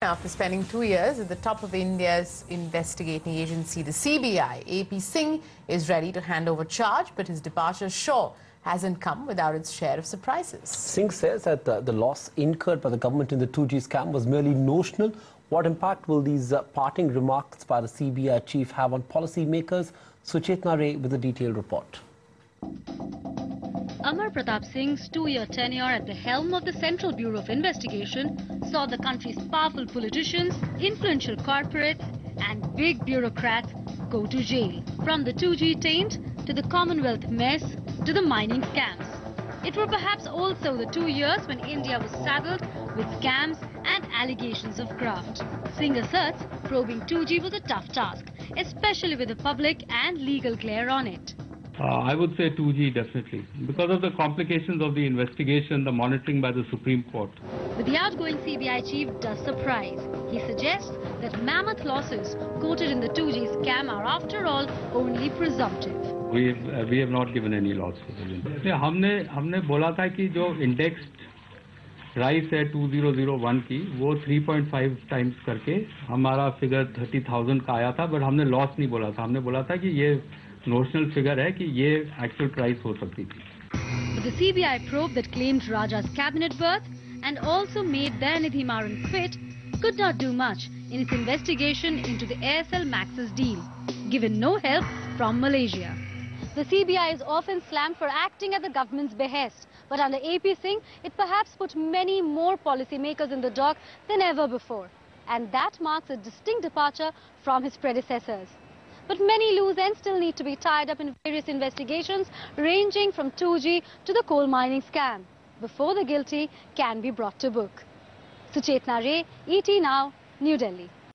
After spending 2 years at the top of India's investigating agency, the CBI, AP Singh is ready to hand over charge, but his departure sure hasn't come without its share of surprises. Singh says that the loss incurred by the government in the 2G scam was merely notional. What impact will these parting remarks by the CBI chief have on policymakers? Suchetna Ray with a detailed report. Amar Pratap Singh's 2-year tenure at the helm of the Central Bureau of Investigation saw the country's powerful politicians, influential corporates and big bureaucrats go to jail. From the 2G taint to the Commonwealth mess to the mining scams. It were perhaps also the 2 years when India was saddled with scams and allegations of graft. Singh asserts probing 2G was a tough task, especially with the public and legal glare on it. I would say 2G definitely, because of the complications of the investigation, the monitoring by the Supreme Court. But the outgoing CBI chief does surprise. He suggests that mammoth losses quoted in the 2G scam are after all only presumptive. We have not given any loss. हमने बोला था कि जो indexed rice है 2001 की वो 3.5 times करके हमारा फिगर 30,000 का आया था, बट हमने लॉस नहीं बोला था. हमने बोला था कि ये नोशनल फिगर है कि ये एक्चुअल प्राइस हो सकती थी. But the CBI probe that claimed Raja's cabinet berth and also made Dayanidhi Maran quit could not do much in its investigation into the Aircel Maxis deal, given no help from Malaysia. The CBI is often slammed for acting at the government's behest, but under AP Singh, it perhaps put many more policymakers in the dock than ever before. And that marks a distinct departure from his predecessors. But many loose ends still need to be tied up in various investigations, ranging from 2G to the coal mining scam, before the guilty can be brought to book. Suchetna Ray, ET Now, New Delhi.